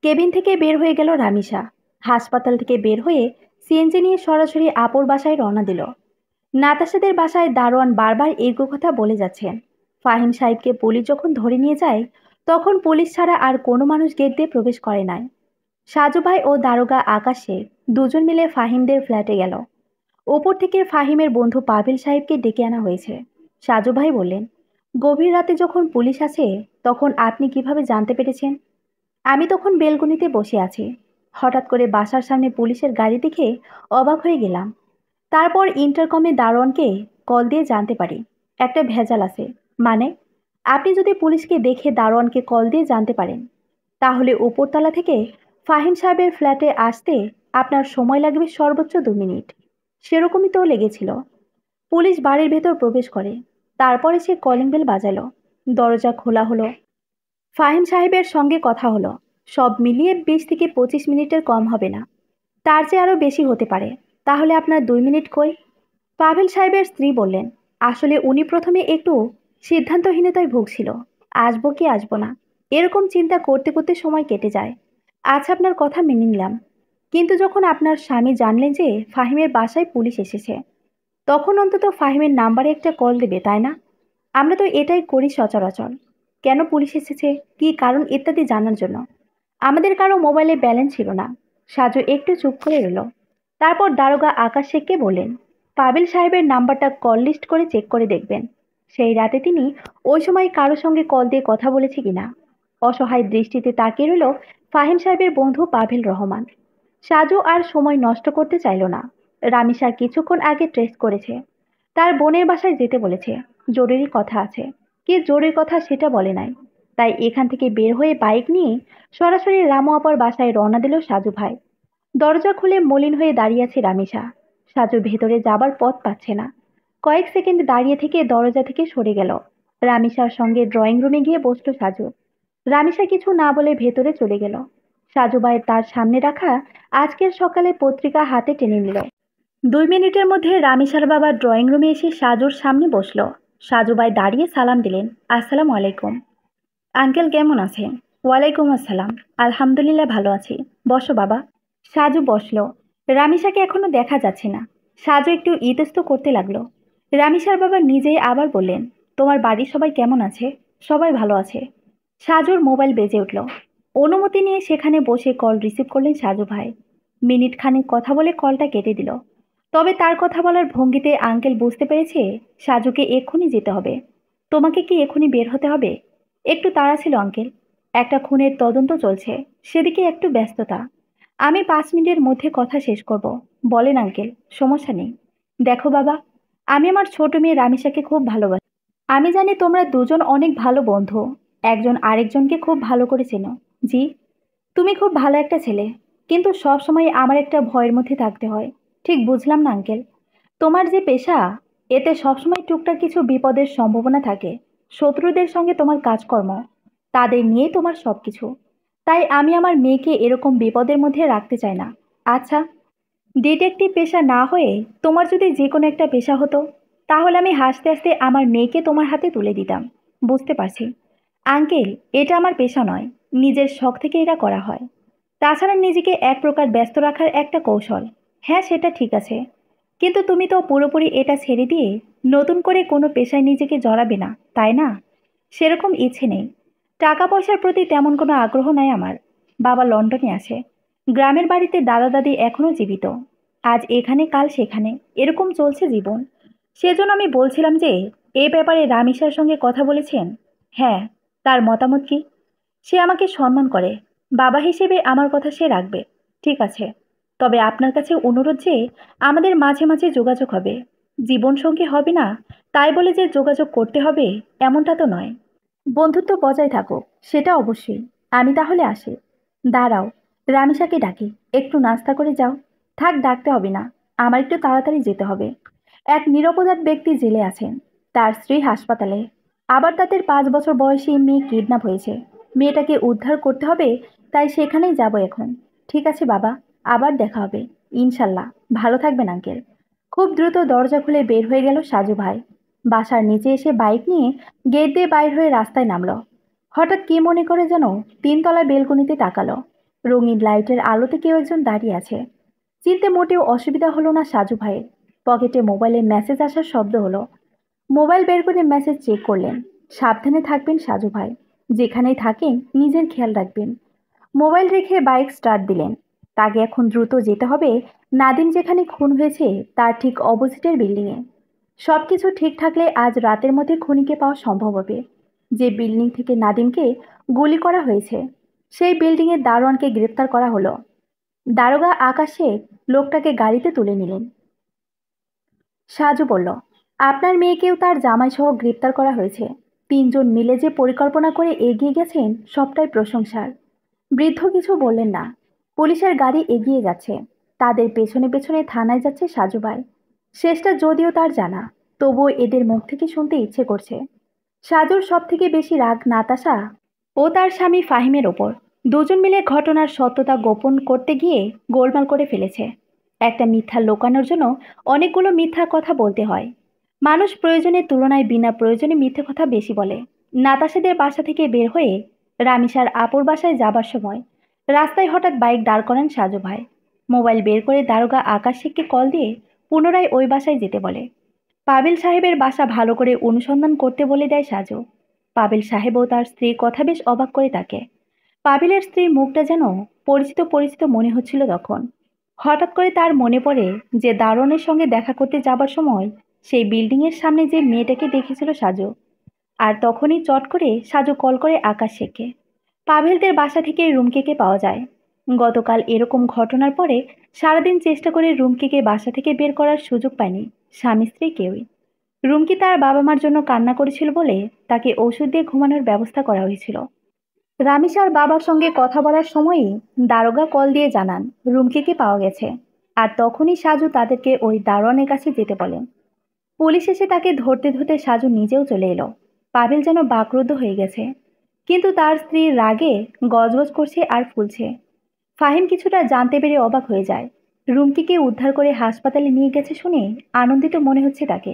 কেবিন থেকে বের হয়ে গেল রামিসা। হাসপাতাল থেকে বের হয়ে সিএনজি নিয়ে সরাসরি আপুর বাসায় রওনা দিল। নাতাশাদের বাসায় দারোয়ান বারবার এগো কথা বলে যাচ্ছেন। ফাহিম সাহেবকে পুলিশ যখন ধরে নিয়ে যায়, তখন পুলিশ ছাড়া আর কোনো মানুষ গেট দিয়ে প্রবেশ করে নাই। সাজু ভাই ও দারোগা আকাশে দুজন মিলে ফাহিমদের ফ্ল্যাটে গেল। ওপর থেকে ফাহিমের বন্ধু পাবিল সাহেবকে ডেকে আনা হয়েছে। সাজু ভাই বললেন, গভীর রাতে যখন পুলিশ আছে, তখন আপনি কিভাবে জানতে পেরেছেন? আমি তখন বেলকনিতে বসে আছি। হঠাৎ করে বাসার সামনে পুলিশের গাড়ি দেখে অবাক হয়ে গেলাম। তারপর ইন্টারকমে দারোয়ানকে কল দিয়ে জানতে পারি একটা ভেজাল আছে। মানে, আপনি যদি পুলিশকে দেখে দারোয়ানকে কল দিয়ে জানতে পারেন, তাহলে উপরতলা থেকে ফাহিম সাহেবের ফ্ল্যাটে আসতে আপনার সময় লাগবে সর্বোচ্চ 2 মিনিট। সেরকমই তো লেগেছিল। পুলিশ বাড়ির ভেতর প্রবেশ করে। তারপরে সে কলিং বেল বাজালো। দরজা খোলা হলো। ফাহিম সাহেবের সঙ্গে কথা হলো। সব মিলিয়ে 20 থেকে 25 মিনিটের কম হবে না। তার চেয়ে আরও বেশি হতে পারে। তাহলে আপনার 2 মিনিট কই? পাভেল সাহেবের স্ত্রী বললেন, আসলে উনি প্রথমে একটু সিদ্ধান্তহীনতায় ভুগছিল। আসবো কি আসবো না, এরকম চিন্তা করতে করতে সময় কেটে যায়। আচ্ছা, আপনার কথা মেনে নিলাম। কিন্তু যখন আপনার স্বামী জানলেন যে ফাহিমের বাসায় পুলিশ এসেছে, তখন অন্তত ফাহিমের নাম্বারে একটা কল দেবে, তাই না? আমরা তো এটাই করি সচরাচর। কেন পুলিশ এসেছে, কী কারণ ইত্যাদি জানার জন্য। আমাদের কারো মোবাইলে ব্যালেন্স ছিল না। সাজু একটু চুপ করে রইল। তারপর দারোগা আকাশ শেখকে বললেন, পাবেল সাহেবের নাম্বারটা কল লিস্ট করে চেক করে দেখবেন সেই রাতে তিনি ওই সময় কারো সঙ্গে কল দিয়ে কথা বলেছে কিনা। অসহায় দৃষ্টিতে তাকিয়ে রইল ফাহিম সাহেবের বন্ধু পাভেল রহমান। সাজু আর সময় নষ্ট করতে চাইল না। রামিসার কিছুক্ষণ আগে ট্রেস করেছে। তার বোনের বাসায় যেতে বলেছে। জরুরি কথা আছে। কি জরুরি কথা সেটা বলে নাই। তাই এখান থেকে বের হয়ে বাইক নিয়ে সরাসরি রামু আপার বাসায় রওনা দিল সাজু ভাই। দরজা খুলে মলিন হয়ে দাঁড়িয়ে আছে রামিসা। সাজু ভেতরে যাবার পথ পাচ্ছে না। কয়েক সেকেন্ড দাঁড়িয়ে থেকে দরজা থেকে সরে গেল। রামিসার সঙ্গে ড্রয়িং রুমে গিয়ে বসল সাজু। রামিসা কিছু না বলে ভেতরে চলে গেল। সাজু ভাই তার সামনে রাখা আজকের সকালে পত্রিকা হাতে টেনে নিল। 2 মিনিটের মধ্যে রামিসার বাবা ড্রয়িং রুমে এসে সাজুর সামনে বসল। সাজু ভাই দাঁড়িয়ে সালাম দিলেন, আসসালামু আলাইকুম। আঙ্কেল কেমন আছেন? ওয়ালাইকুম আসসালাম। আলহামদুলিল্লাহ ভালো আছি। বসো বাবা। সাজু বসল। রামিসাকে এখনো দেখা যাচ্ছে না। সাজু একটু ইতস্ত করতে লাগলো। রামিসার বাবা নিজেই আবার বললেন, তোমার বাড়ির সবাই কেমন আছে? সবাই ভালো আছে। সাজুর মোবাইল বেজে উঠল। অনুমতি নিয়ে সেখানে বসে কল রিসিভ করলেন সাজু ভাই। মিনিট খানেক কথা বলে কলটা কেটে দিল। তবে তার কথা বলার ভঙ্গিতে আঙ্কেল বুঝতে পেরেছে সাজুকে এক্ষুনি যেতে হবে। তোমাকে কি এক্ষুনি বের হতে হবে? একটু তাড়া ছিল আঙ্কেল। একটা খুনের তদন্ত চলছে, সেদিকে একটু ব্যস্ততা। আমি 5 মিনিটের মধ্যে কথা শেষ করব। বলেন আঙ্কেল, সমস্যা নেই। দেখো বাবা, আমি আমার ছোট মেয়ে রামিসাকে খুব ভালোবাসি। আমি জানি তোমরা দুজন অনেক ভালো বন্ধু। একজন আরেকজনকে খুব ভালো করে চেনো। জি, তুমি খুব ভালো একটা ছেলে। কিন্তু সব সময় আমার একটা ভয়ের মধ্যে থাকতে হয়। ঠিক বুঝলাম না আঙ্কেল। তোমার যে পেশা, এতে সবসময় টুকটাক কিছু বিপদের সম্ভাবনা থাকে। শত্রুদের সঙ্গে তোমার কাজকর্ম, তাদের নিয়ে তোমার সব কিছু। তাই আমি আমার মেয়েকে এরকম বিপদের মধ্যে রাখতে চাই না। আচ্ছা, ডিটেকটিভ পেশা না হয়ে তোমার যদি যে কোনো একটা পেশা হতো, তাহলে আমি হাসতে হাসতে আমার মেয়েকে তোমার হাতে তুলে দিতাম। বুঝতে পারছি আঙ্কেল, এটা আমার পেশা নয়। নিজের শখ থেকে এটা করা হয়। তাছাড়া নিজেকে এক প্রকার ব্যস্ত রাখার একটা কৌশল। হ্যাঁ, সেটা ঠিক আছে। কিন্তু তুমি তো পুরোপুরি এটা ছেড়ে দিয়ে নতুন করে কোনো পেশায় নিজেকে জড়াবে না, তাই না? সেরকম ইচ্ছে নেই। টাকা পয়সার প্রতি তেমন কোনো আগ্রহ নাই আমার। বাবা লন্ডনে আছে। গ্রামের বাড়িতে দাদা দাদি এখনো জীবিত। আজ এখানে কাল সেখানে, এরকম চলছে জীবন। সেজন্য আমি বলছিলাম যে এ ব্যাপারে রামিসার সঙ্গে কথা বলেছেন? হ্যাঁ। তার মতামত কি? সে আমাকে সম্মান করে। বাবা হিসেবে আমার কথা সে রাখবে। ঠিক আছে। তবে আপনার কাছে অনুরোধ যে আমাদের মাঝে মাঝে যোগাযোগ হবে। জীবনসঙ্গী হবে না তাই বলে যে যোগাযোগ করতে হবে এমনটা তো নয়। বন্ধুত্ব বজায় থাকুক, সেটা অবশ্যই। আমি তাহলে আসি। দাঁড়াও, রামিসাকে ডাকি। একটু নাস্তা করে যাও। থাক, ডাকতে হবে না। আমার একটু তাড়াতাড়ি যেতে হবে। এক নিরপরাধ ব্যক্তি জেলে আছেন। তার স্ত্রী হাসপাতালে। আবার তাদের 5 বছর বয়সী মেয়ে কিডন্যাপ হয়েছে। মেয়েটাকে উদ্ধার করতে হবে। তাই সেখানেই যাব এখন। ঠিক আছে বাবা, আবার দেখা হবে ইনশাল্লাহ। ভালো থাকবেন আঙ্কেল। খুব দ্রুত দরজা খুলে বের হয়ে গেল সাজু ভাই। বাসার নিচে এসে বাইক নিয়ে গেট দিয়ে বাইর হয়ে রাস্তায় নামলো। হঠাৎ কি মনে করে যেন 3তলা বেলকনিতে তাকালো। রঙিন লাইটের আলোতে কেউ একজন দাঁড়িয়ে আছে। চিনতে মোটেও অসুবিধা হলো না সাজু ভাইয়ের। পকেটে মোবাইলে মেসেজ আসার শব্দ হলো। মোবাইল বের করে মেসেজ চেক করলেন। সাবধানে থাকবেন সাজু ভাই। যেখানেই থাকেন নিজের খেয়াল রাখবেন। মোবাইল রেখে বাইক স্টার্ট দিলেন। তাকে এখন দ্রুত যেতে হবে নাদিম যেখানে খুন হয়েছে তার ঠিক অপোজিটের বিল্ডিংয়ে। সব কিছু ঠিক থাকলে আজ রাতের মধ্যে খুনিকে পাওয়া সম্ভব হবে। যে বিল্ডিং থেকে নাদিমকে গুলি করা হয়েছে, সেই বিল্ডিংয়ের দারোয়ানকে গ্রেপ্তার করা হলো। দারোগা আকাশে লোকটাকে গাড়িতে তুলে নিলেন। সাজু বলল, আপনার মেয়েকেও তার জামাইসহ গ্রেপ্তার করা হয়েছে। 3জন মিলে যে পরিকল্পনা করে এগিয়ে গেছেন সবটাই প্রশংসার। বৃদ্ধ কিছু বললেন না। পুলিশের গাড়ি এগিয়ে যাচ্ছে। তাদের পেছনে পেছনে থানায় যাচ্ছে সাজু ভাই। শেষটা যদিও তার জানা, তবুও এদের মুখ থেকে শুনতে ইচ্ছে করছে। সাজুর সব থেকে বেশি রাগ নাতাশা ও তার স্বামী ফাহিমের ওপর। দুজন মিলে ঘটনার সত্যতা গোপন করতে গিয়ে গোলমাল করে ফেলেছে। একটা মিথ্যা লোকানোর জন্য অনেকগুলো মিথ্যা কথা বলতে হয়। মানুষ প্রয়োজনের তুলনায় বিনা প্রয়োজনে মিথ্যে কথা বেশি বলে। নাতাশাদের বাসা থেকে বের হয়ে রামিসার আপুর বাসায় যাবার সময় রাস্তায় হঠাৎ বাইক দাঁড় করান সাজু ভাই। মোবাইল বের করে দারোগা আকাশ শেখকে কল দিয়ে পুনরায় ওই বাসায় যেতে বলে। পাবিল সাহেবের বাসা ভালো করে অনুসন্ধান করতে বলে দেয় সাজু। পাবিল সাহেবও তার স্ত্রীর কথা বেশ অবাক করে তাকে। পাবিলের স্ত্রীর মুখটা যেন পরিচিত পরিচিত মনে হচ্ছিল তখন। হঠাৎ করে তার মনে পড়ে যে দারোয়ানের সঙ্গে দেখা করতে যাবার সময় সেই বিল্ডিংয়ের সামনে যে মেয়েটাকে দেখেছিল সাজু। আর তখনই চট করে সাজু কল করে আকাশ শেখকে। পাভেলদের বাসা থেকে রুমকিকে পাওয়া যায়। গতকাল এরকম ঘটনার পরে সারাদিন চেষ্টা করে রুমকিকে বাসা থেকে বের করার সুযোগ পায়নি স্বামী স্ত্রী কেউই। রুমকি তার বাবা মার জন্য কান্না করেছিল বলে তাকে ওষুধ দিয়ে ঘুমানোর ব্যবস্থা করা হয়েছিল। রামিসার বাবার সঙ্গে কথা বলার সময়ই দারোগা কল দিয়ে জানান রুমকিকে পাওয়া গেছে। আর তখনই সাজু তাদেরকে ওই দারোয়ানের কাছে যেতে বলেন। পুলিশ এসে তাকে ধরতে ধরতে সাজু নিজেও চলে এলো। পাভেল যেন বাকরুদ্ধ হয়ে গেছে, কিন্তু তার স্ত্রীর রাগে গজগজ করছে আর ফুলছে। ফাহিম কিছুটা জানতে পেরে অবাক হয়ে যায়। রুমকিকে উদ্ধার করে হাসপাতালে নিয়ে গেছে শুনে আনন্দিত মনে হচ্ছে তাকে।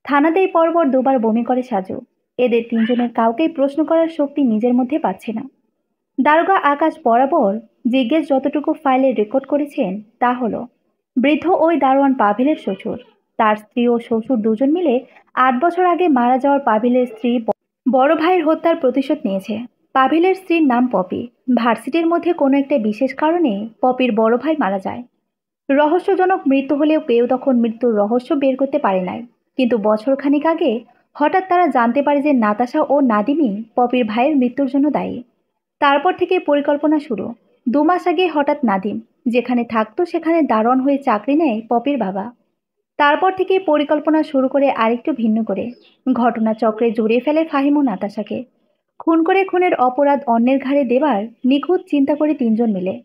থানাতেই পরপর দুবার বমি করে সাজু। এদের তিনজনের কাউকেই প্রশ্ন করার শক্তি নিজের মধ্যে পাচ্ছে না। দারোগা আকাশ বরাবর জিজ্ঞেস যতটুকু ফাইলে রেকর্ড করেছেন তা হলো, বৃদ্ধ ওই দারোয়ান পাভিলের শ্বশুর। তার স্ত্রী ও শ্বশুর দুজন মিলে 8 বছর আগে মারা যাওয়ার পাভিলের স্ত্রী বড় ভাইয়ের হত্যার প্রতিশোধ নিয়েছে। পাভিলের স্ত্রীর নাম পপি। ভার্সিটির মধ্যে কোনো একটা বিশেষ কারণে পপির বড় ভাই মারা যায়। রহস্যজনক মৃত্যু হলেও কেউ তখন মৃত্যুর রহস্য বের করতে পারে নাই। কিন্তু বছরখানেক আগে হঠাৎ তারা জানতে পারে যে নাতাশা ও নাদিমই পপির ভাইয়ের মৃত্যুর জন্য দায়ী। তারপর থেকে পরিকল্পনা শুরু। 2 মাস আগে হঠাৎ নাদিম যেখানে থাকতো সেখানে দারোয়ান হয়ে চাকরি নেয় পপির বাবা। তারপর থেকে পরিকল্পনা শুরু করে আরেকটু ভিন্ন করে ঘটনাচক্রে জড়িয়ে ফেলে ফাহিম ও নাতাশাকে। খুন করে খুনের অপরাধ অন্যের ঘাড়ে দেবার নিখুঁত চিন্তা করে তিনজন মিলে।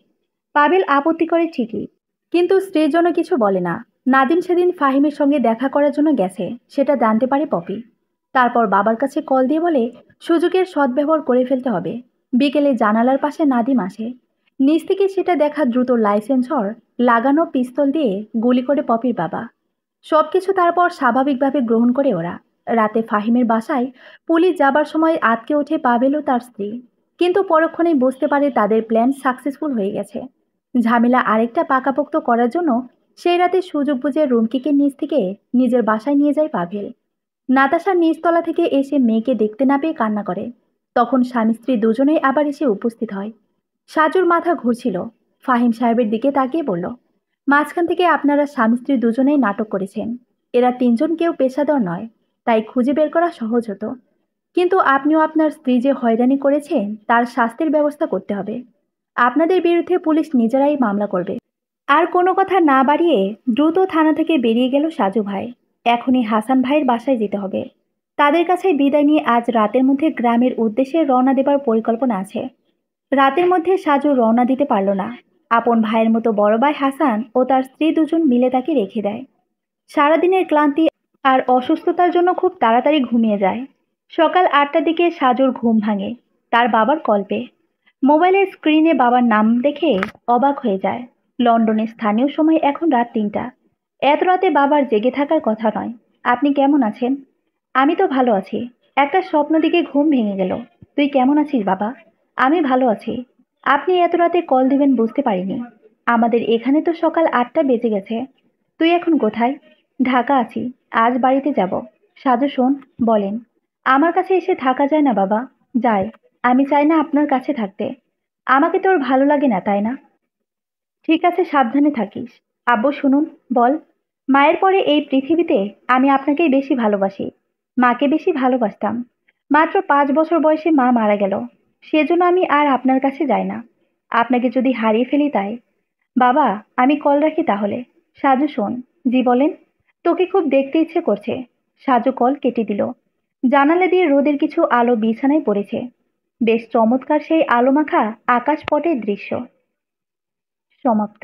পাবেল আপত্তি করে ঠিকই, কিন্তু স্ত্রীর জন্য কিছু বলে না। নাদিম সেদিন ফাহিমের সঙ্গে দেখা করার জন্য গেছে সেটা জানতে পারে পপি। তারপর বাবার কাছে কল দিয়ে বলে সুযোগের সদ্ব্যবহার করে ফেলতে হবে। বিকেলে জানালার পাশে নাদিম আসে। নিচ থেকে সেটা দেখা দ্রুত লাইসেন্সর লাগানো পিস্তল দিয়ে গুলি করে পপির বাবা। সবকিছু তারপর স্বাভাবিকভাবে গ্রহণ করে ওরা। রাতে ফাহিমের বাসায় পুলিশ যাবার সময় আটকে ওঠে পাবেল ও তার স্ত্রী। কিন্তু পরক্ষণেই বুঝতে পারে তাদের প্ল্যান সাকসেসফুল হয়ে গেছে। ঝামেলা আরেকটা পাকাপোক্ত করার জন্য সেই রাতে সুযোগ বুঝে রুমকিকে নিচ থেকে নিজের বাসায় নিয়ে যায় পাভেল। নাতাশা নিচতলা থেকে এসে মেয়েকে দেখতে না পেয়ে কান্না করে। তখন স্বামী স্ত্রী দুজনেই আবার এসে উপস্থিত হয়। সাজুর মাথা ঘুরছিল। ফাহিম সাহেবের দিকে তাকিয়ে বলল, মাঝখান থেকে আপনারা স্বামী স্ত্রী দুজনেই নাটক করেছেন। এরা তিনজন কেউ পেশাদার নয়, তাই খুঁজে বের করা সহজ হতো। কিন্তু আপনিও আপনার স্ত্রী যে হয়রানি করেছেন তার শাস্তির ব্যবস্থা করতে হবে। আপনাদের বিরুদ্ধে পুলিশ নিজেরাই মামলা করবে। আর কোনো কথা না বাড়িয়ে দ্রুত থানা থেকে বেরিয়ে গেল সাজু ভাই। এখনই হাসান ভাইয়ের বাসায় যেতে হবে। তাদের কাছে বিদায় নিয়ে আজ রাতের মধ্যে গ্রামের উদ্দেশ্যে রওনা দেবার পরিকল্পনা আছে। রাতের মধ্যে সাজু রওনা দিতে পারল না। আপন ভাইয়ের মতো বড় ভাই হাসান ও তার স্ত্রী দুজন মিলে তাকে রেখে দেয়। সারাদিনের ক্লান্তি আর অসুস্থতার জন্য খুব তাড়াতাড়ি ঘুমিয়ে যায়। সকাল 8টার দিকে সাজুর ঘুম ভাঙে তার বাবার কল পেয়ে। মোবাইলের স্ক্রিনে বাবার নাম দেখে অবাক হয়ে যায়। লন্ডনের স্থানীয় সময় এখন রাত 3টা। এত রাতে বাবার জেগে থাকার কথা নয়। আপনি কেমন আছেন? আমি তো ভালো আছি। একটা স্বপ্ন দিকে ঘুম ভেঙে গেল। তুই কেমন আছিস বাবা? আমি ভালো আছি। আপনি এত রাতে কল দিবেন বুঝতে পারিনি। আমাদের এখানে তো সকাল 8টা বেজে গেছে। তুই এখন কোথায়? ঢাকা আছি। আজ বাড়িতে যাব। সাজু শোন, বলেন। আমার কাছে এসে থাকা যায় না বাবা। যায়। আমি চাই না আপনার কাছে থাকতে। আমাকে তোর ভালো লাগে না তাই না? ঠিক আছে, সাবধানে থাকিস। আব্বু শুনুন, বল। মায়ের পরে এই পৃথিবীতে আমি আপনাকেই বেশি ভালোবাসি। মাকে বেশি ভালোবাসতাম। মাত্র 5 বছর বয়সে মা মারা গেল। সেজন্য আমি আর আপনার কাছে যাই না। আপনাকে যদি হারিয়ে ফেলি তাই। বাবা, আমি কল রাখি তাহলে। সাজু শোন। জি বলেন। তোকে খুব দেখতে ইচ্ছে করছে। সাজু কল কেটে দিল। জানালা দিয়ে রোদের কিছু আলো বিছানায় পড়েছে। বেশ চমৎকার সেই আলো মাখা আকাশ পটের দৃশ্য। সমাপ্ত।